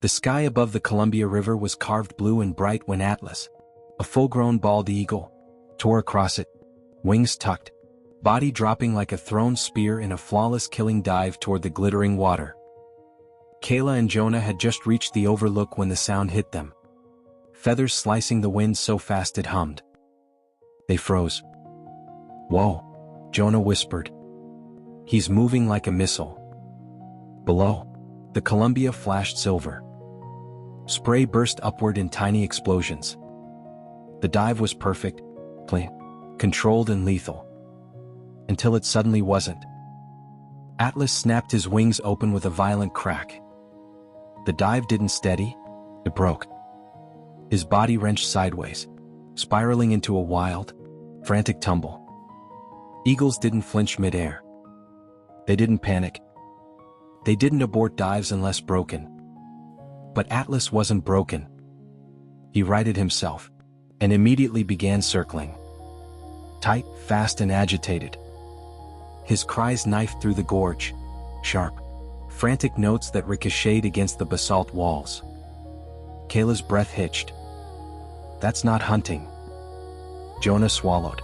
The sky above the Columbia River was carved blue and bright when Atlas, a full-grown bald eagle, tore across it, wings tucked, body dropping like a thrown spear in a flawless killing dive toward the glittering water. Kayla and Jonah had just reached the overlook when the sound hit them, feathers slicing the wind so fast it hummed. They froze. "Whoa," Jonah whispered. "He's moving like a missile." Below, the Columbia flashed silver. Spray burst upward in tiny explosions. The dive was perfect, clean, controlled and lethal. Until it suddenly wasn't. Atlas snapped his wings open with a violent crack. The dive didn't steady, it broke. His body wrenched sideways, spiraling into a wild, frantic tumble. Eagles didn't flinch mid-air. They didn't panic. They didn't abort dives unless broken. But Atlas wasn't broken. He righted himself, and immediately began circling. Tight, fast and agitated. His cries knifed through the gorge, sharp, frantic notes that ricocheted against the basalt walls. Kayla's breath hitched. "That's not hunting." Jonah swallowed.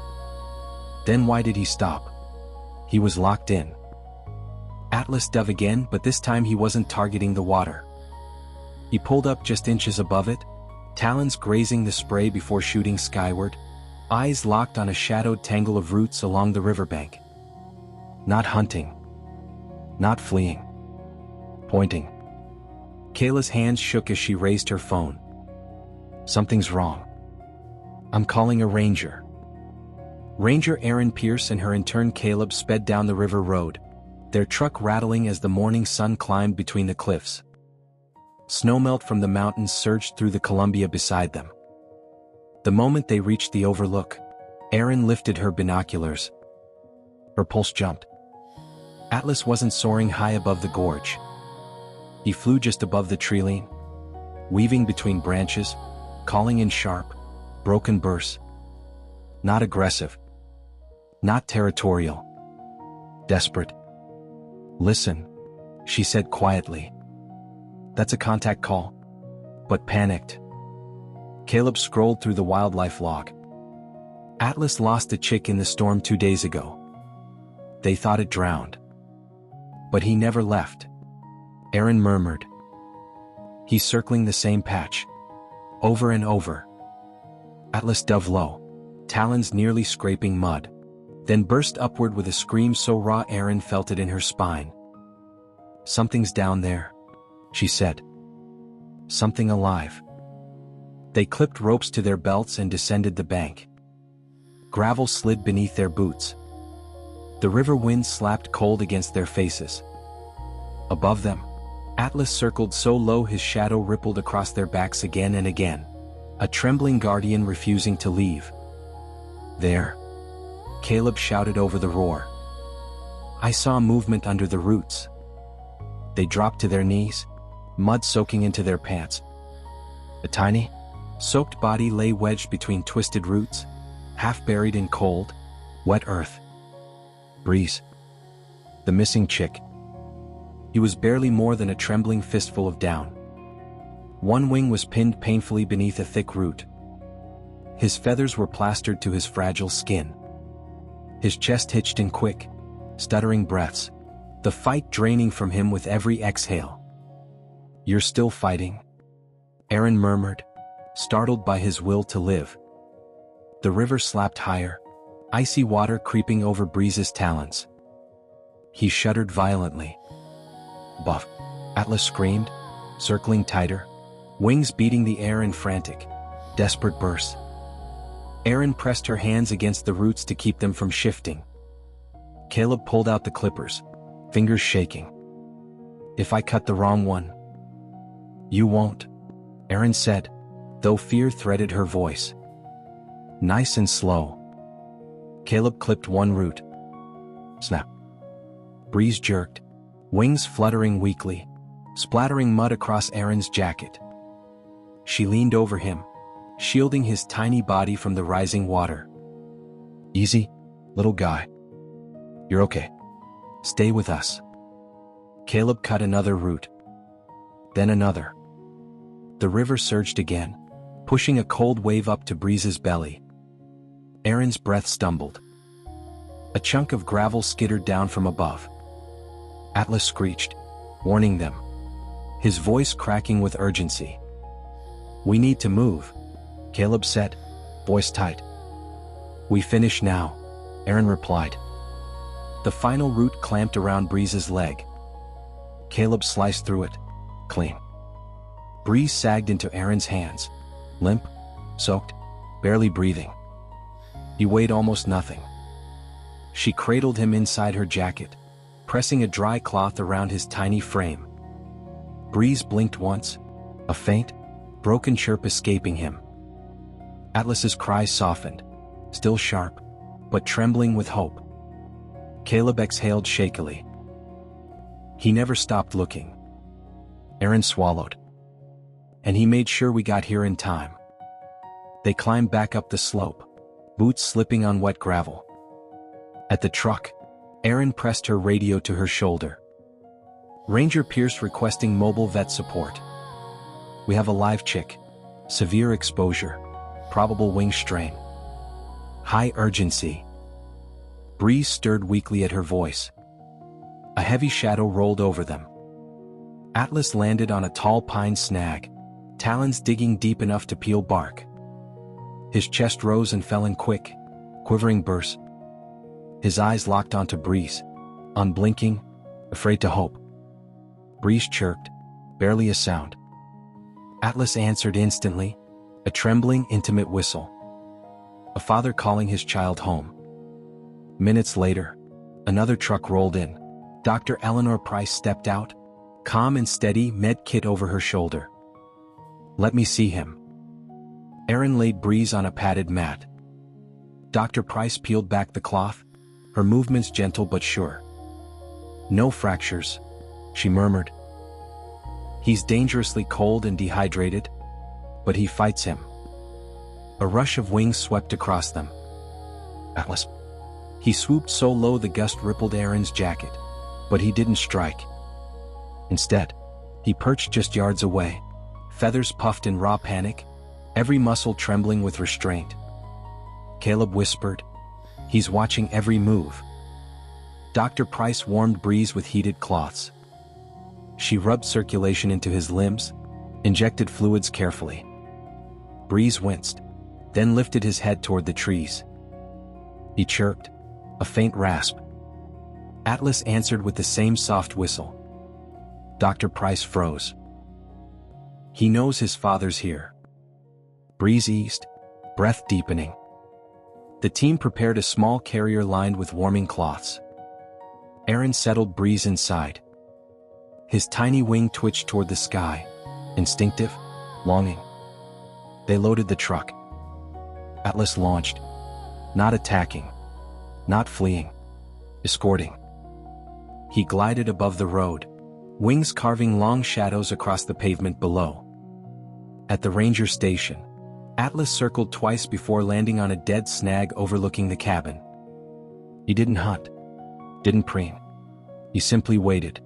Then why did he stop? He was locked in. Atlas dove again, but this time he wasn't targeting the water. He pulled up just inches above it, talons grazing the spray before shooting skyward, eyes locked on a shadowed tangle of roots along the riverbank. Not hunting. Not fleeing. Pointing. Kayla's hands shook as she raised her phone. "Something's wrong. I'm calling a ranger." Ranger Aaron Pierce and her intern Caleb sped down the river road, their truck rattling as the morning sun climbed between the cliffs. Snowmelt from the mountains surged through the Columbia beside them. The moment they reached the overlook, Aaron lifted her binoculars. Her pulse jumped. Atlas wasn't soaring high above the gorge. He flew just above the treeline, weaving between branches, calling in sharp, broken bursts. Not aggressive. Not territorial. Desperate. "Listen," she said quietly. "That's a contact call." But panicked. Caleb scrolled through the wildlife log. Atlas lost a chick in the storm 2 days ago. They thought it drowned. But he never left. Aaron murmured. "He's circling the same patch. Over and over." Atlas dove low, talons nearly scraping mud, then burst upward with a scream so raw Aaron felt it in her spine. "Something's down there," she said. "Something alive." They clipped ropes to their belts and descended the bank. Gravel slid beneath their boots. The river wind slapped cold against their faces. Above them, Atlas circled so low his shadow rippled across their backs again and again, a trembling guardian refusing to leave. "There," Caleb shouted over the roar. "I saw movement under the roots." They dropped to their knees, mud soaking into their pants. A tiny, soaked body lay wedged between twisted roots, half buried in cold, wet earth. Breeze. The missing chick. He was barely more than a trembling fistful of down. One wing was pinned painfully beneath a thick root. His feathers were plastered to his fragile skin. His chest hitched in quick, stuttering breaths, the fight draining from him with every exhale. "You're still fighting?" Aaron murmured, startled by his will to live. The river slapped higher, icy water creeping over Breeze's talons. He shuddered violently. "Buff!" Atlas screamed, circling tighter, wings beating the air in frantic, desperate bursts. Aaron pressed her hands against the roots to keep them from shifting. Caleb pulled out the clippers, fingers shaking. "If I cut the wrong one?" "You won't," Aaron said, though fear threaded her voice. "Nice and slow." Caleb clipped one root. Snap. Breeze jerked, wings fluttering weakly, splattering mud across Aaron's jacket. She leaned over him, shielding his tiny body from the rising water. "Easy, little guy. You're okay. Stay with us." Caleb cut another root. Then another. The river surged again, pushing a cold wave up to Breeze's belly. Aaron's breath stumbled. A chunk of gravel skittered down from above. Atlas screeched, warning them, his voice cracking with urgency. "We need to move," Caleb said, voice tight. "We finish now," Aaron replied. The final root clamped around Breeze's leg. Caleb sliced through it, clean. Breeze sagged into Aaron's hands, limp, soaked, barely breathing. He weighed almost nothing. She cradled him inside her jacket, pressing a dry cloth around his tiny frame. Breeze blinked once, a faint, broken chirp escaping him. Atlas's cries softened, still sharp, but trembling with hope. Caleb exhaled shakily. He never stopped looking. Aaron swallowed. "And he made sure we got here in time." They climbed back up the slope, boots slipping on wet gravel. At the truck, Aaron pressed her radio to her shoulder. "Ranger Pierce requesting mobile vet support. We have a live chick. Severe exposure. Probable wing strain. High urgency." Breeze stirred weakly at her voice. A heavy shadow rolled over them. Atlas landed on a tall pine snag, talons digging deep enough to peel bark. His chest rose and fell in quick, quivering bursts. His eyes locked onto Breeze, unblinking, afraid to hope. Breeze chirped, barely a sound. Atlas answered instantly, a trembling, intimate whistle. A father calling his child home. Minutes later, another truck rolled in. Dr. Eleanor Price stepped out, calm and steady, med kit over her shoulder. "Let me see him." Aaron laid Breeze on a padded mat. Dr. Price peeled back the cloth, her movements gentle but sure. "No fractures," she murmured. "He's dangerously cold and dehydrated, but he fights him." A rush of wings swept across them. Atlas. He swooped so low the gust rippled Aaron's jacket, but he didn't strike. Instead, he perched just yards away, feathers puffed in raw panic, every muscle trembling with restraint. Caleb whispered, "He's watching every move." Dr. Price warmed Breeze with heated cloths. She rubbed circulation into his limbs, injected fluids carefully. Breeze winced, then lifted his head toward the trees. He chirped, a faint rasp. Atlas answered with the same soft whistle. Dr. Price froze. He knows his father's here. Breeze eased, breath deepening. The team prepared a small carrier lined with warming cloths. Aaron settled Breeze inside. His tiny wing twitched toward the sky, instinctive, longing. They loaded the truck. Atlas launched, not attacking, not fleeing, escorting. He glided above the road, wings carving long shadows across the pavement below. At the ranger station, Atlas circled twice before landing on a dead snag overlooking the cabin. He didn't hunt, didn't preen. He simply waited.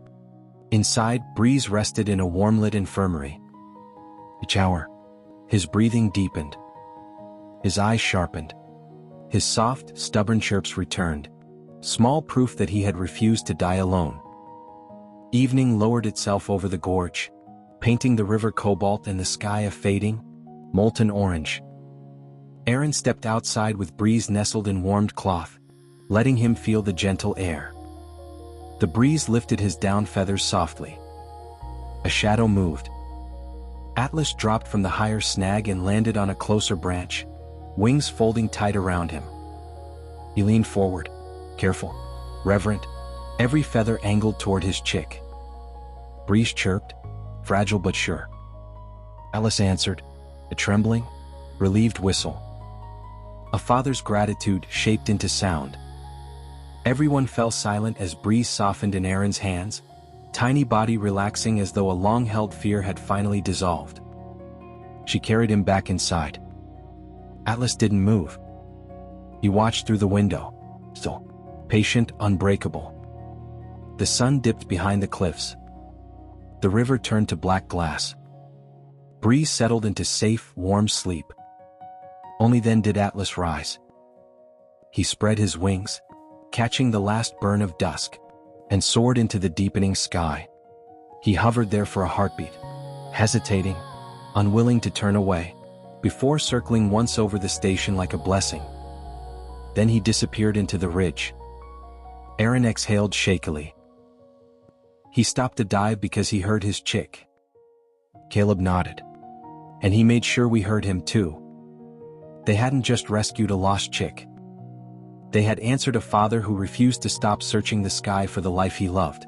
Inside, Breeze rested in a warm-lit infirmary. Each hour, his breathing deepened. His eyes sharpened. His soft, stubborn chirps returned, small proof that he had refused to die alone. Evening lowered itself over the gorge, painting the river cobalt and the sky a fading, molten orange. Aaron stepped outside with Breeze nestled in warmed cloth, letting him feel the gentle air. The breeze lifted his down feathers softly. A shadow moved. Atlas dropped from the higher snag and landed on a closer branch, wings folding tight around him. He leaned forward, careful, reverent, every feather angled toward his chick. Breeze chirped, fragile but sure. Atlas answered, a trembling, relieved whistle. A father's gratitude shaped into sound. Everyone fell silent as Breeze softened in Aaron's hands, tiny body relaxing as though a long-held fear had finally dissolved. She carried him back inside. Atlas didn't move. He watched through the window, still, patient, unbreakable. The sun dipped behind the cliffs. The river turned to black glass. Bree settled into safe, warm sleep. Only then did Atlas rise. He spread his wings, catching the last burn of dusk, and soared into the deepening sky. He hovered there for a heartbeat, hesitating, unwilling to turn away, before circling once over the station like a blessing. Then he disappeared into the ridge. Aaron exhaled shakily. He stopped to dive because he heard his chick. Caleb nodded. And he made sure we heard him too. They hadn't just rescued a lost chick. They had answered a father who refused to stop searching the sky for the life he loved.